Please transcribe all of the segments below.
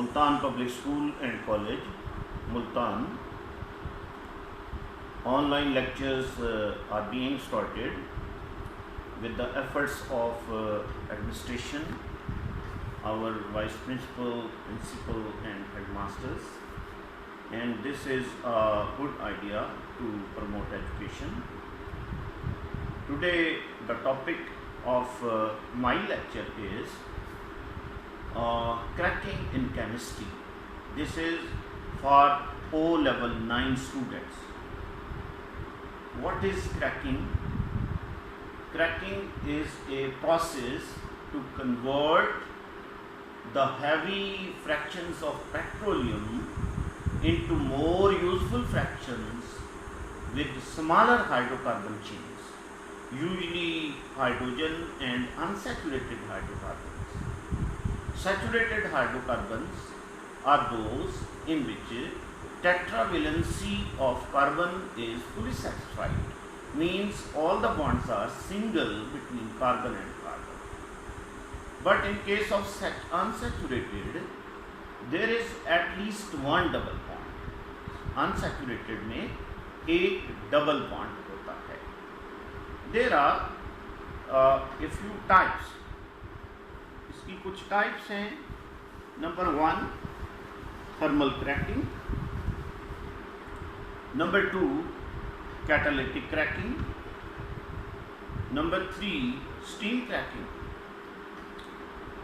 Multan Public School and College, Multan. Online lectures are being started with the efforts of administration, our vice principal, principal and headmasters, and this is a good idea to promote education. Today the topic of my lecture is cracking in chemistry. This is for O level 9 students. What is cracking? Cracking is a process to convert the heavy fractions of petroleum into more useful fractions with smaller hydrocarbon chains, usually hydrogen and unsaturated hydrocarbons. Saturated hydrocarbons are those in which tetravalency of carbon is fully satisfied, means all the bonds are single between carbon and carbon. But in case of unsaturated, there is at least one double bond. Unsaturated में एक double bond होता है. There are a few types. इसकी कुछ types हैं. Number 1, thermal cracking. Number 2, catalytic cracking. Number 3, steam cracking.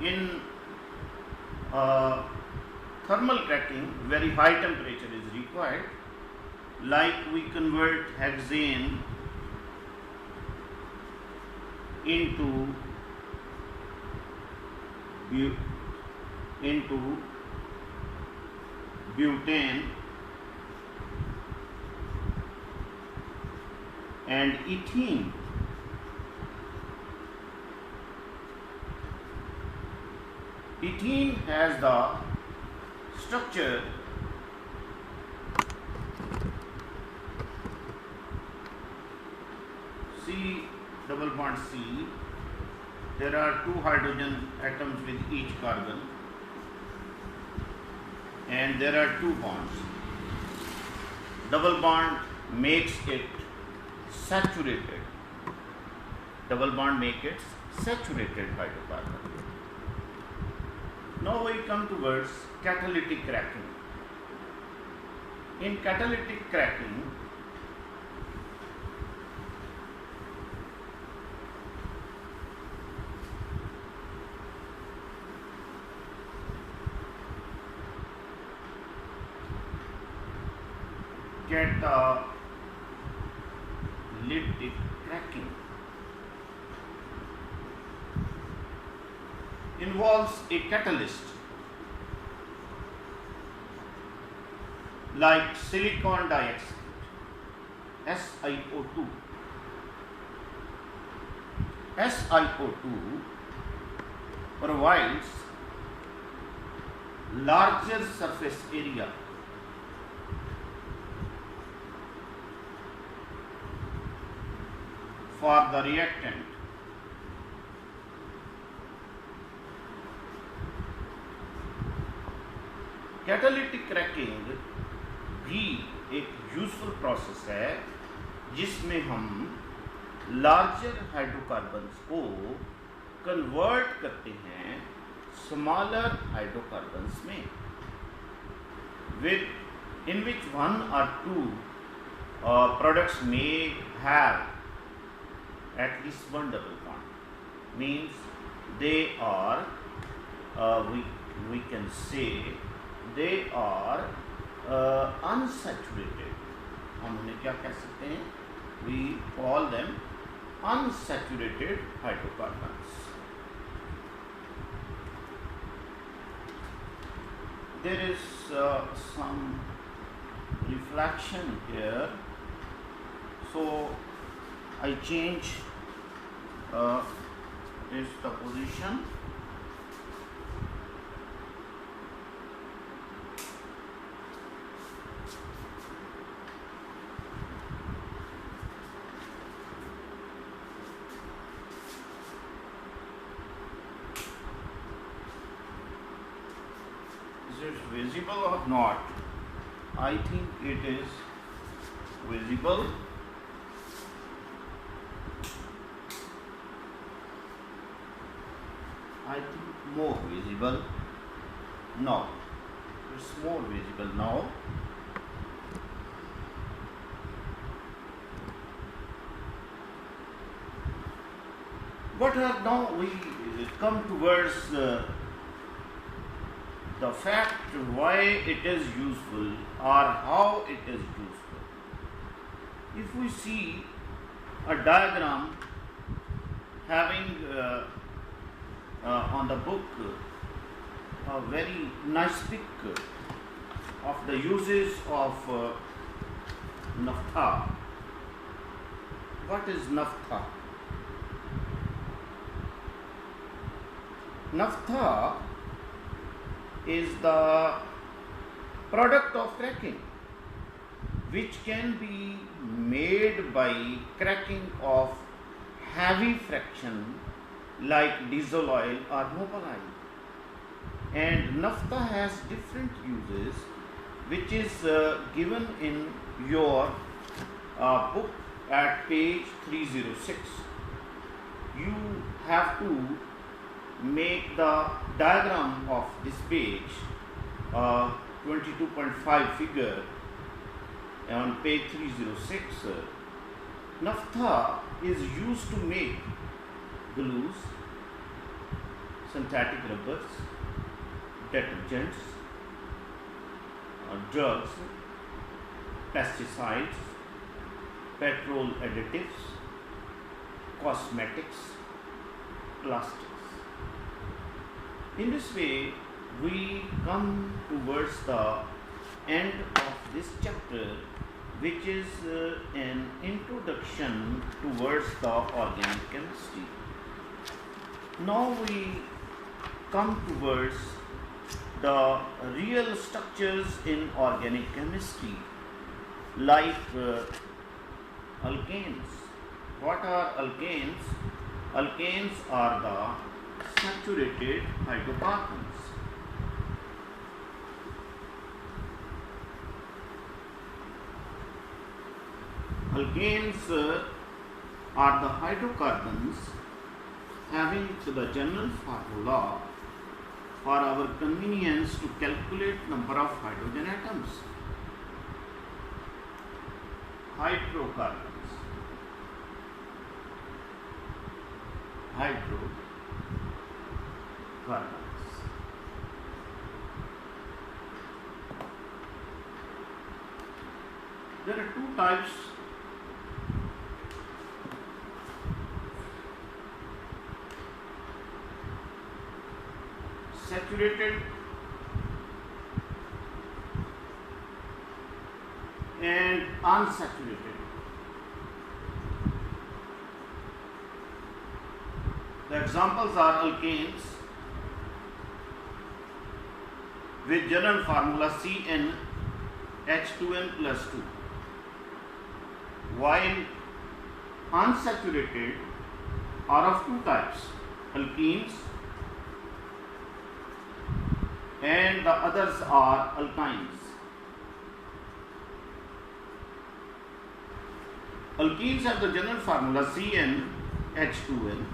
In thermal cracking, very high temperature is required, like we convert hexane into butane and ethene. Ethene has the structure C double bond C. There are 2 hydrogen atoms with each carbon and there are 2 bonds. Double bond makes it saturated. Double bond makes it saturated hydrocarbon. Now we come towards catalytic cracking. In catalytic cracking, catalytic cracking involves a catalyst like silicon dioxide, SiO2. SiO2 provides larger surface area for the reactant. Catalytic cracking भी एक useful process है जिसमें हम larger hydrocarbons को convert करते हैं smaller hydrocarbons में, with in which 1 or 2 products may have at least one double bond, means they are we can say they are unsaturated. हम उन्हें क्या कह सकते हैं? We call them unsaturated hydrocarbons. There is some reflection here, so I change is the position. Is it visible or not? I think it is visible. I think more visible. No, it's more visible now. But now we come towards the fact why it is useful or how it is useful. If we see a diagram having on the book a very nice pic of the uses of naphtha. What is naphtha? Naphtha is the product of cracking, which can be made by cracking of heavy fraction like diesel oil or noble oil. And naphtha has different uses, which is given in your book at page 306. You have to make the diagram of this page 22.5 figure on page 306. Naphtha is used to make glues, synthetic rubbers, detergents, drugs, pesticides, petrol additives, cosmetics, plastics. In this way, we come towards the end of this chapter, which is an introduction towards the organic chemistry. Now we come towards the real structures in organic chemistry, like alkanes. What are alkanes? Alkanes are the saturated hydrocarbons. Alkanes are the hydrocarbons having the general formula for our convenience to calculate number of hydrogen atoms. Hydrocarbons. Hydrocarbons. There are two types. Saturated and unsaturated. The examples are alkanes with general formula CnH2n plus 2, while unsaturated are of two types, alkenes and the others are alkynes. Alkenes have the general formula CnH2n,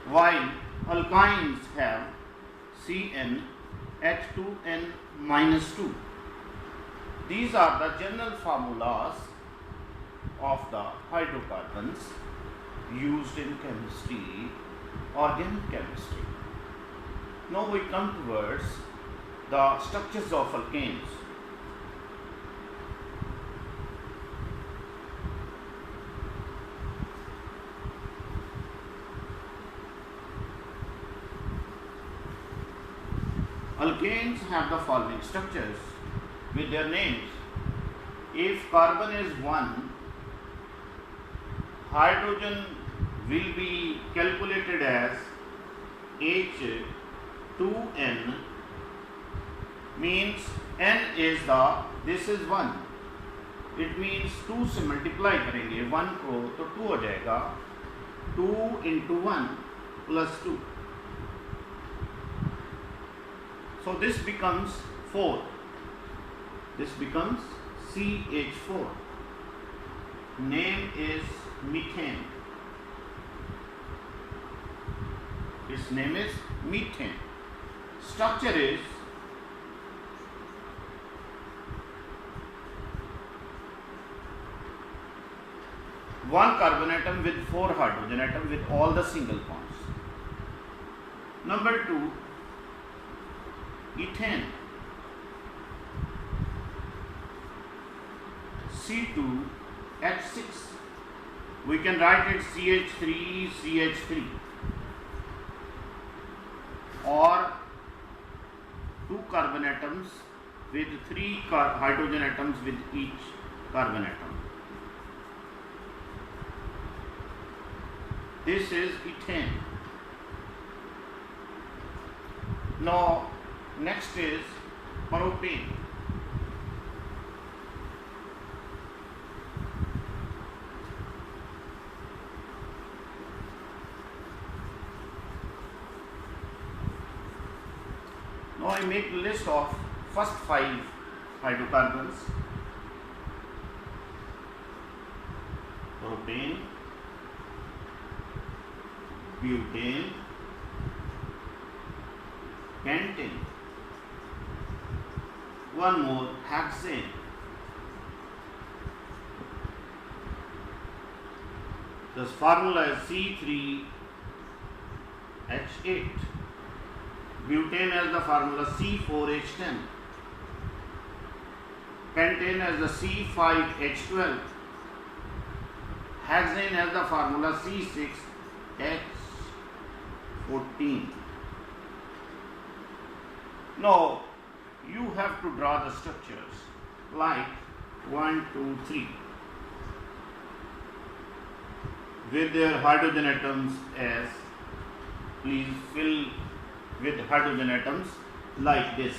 while alkynes have CnH2n minus 2. These are the general formulas of the hydrocarbons used in chemistry, organic chemistry. Now we come towards the structures of alkanes. Alkanes have the following structures with their names. If carbon is 1, hydrogen will be calculated as H2n, means n is this is 1. It means 2 से multiply करेंगे 1 को तो 2 हो जाएगा, 2 into 1 plus 2. So this becomes 4. This becomes CH4. Name is methane. Its name is methane. Structure is one carbon atom with 4 hydrogen atom with all the single bonds. Number 2, ethane. C2H6. We can write it CH3CH3, or 2 carbon atoms with 3 hydrogen atoms with each carbon atom. This is ethane. Now next is propane. Now I make a list of first 5 hydrocarbons: propane, butane, pentane, one more, hexane. The formula is C3H8. Butane has the formula C4H10. Pentane has the C5H12. Hexane has the formula C6H14. Now you have to draw the structures like 1, 2, 3 with their hydrogen atoms as, please fill with hydrogen atoms like this.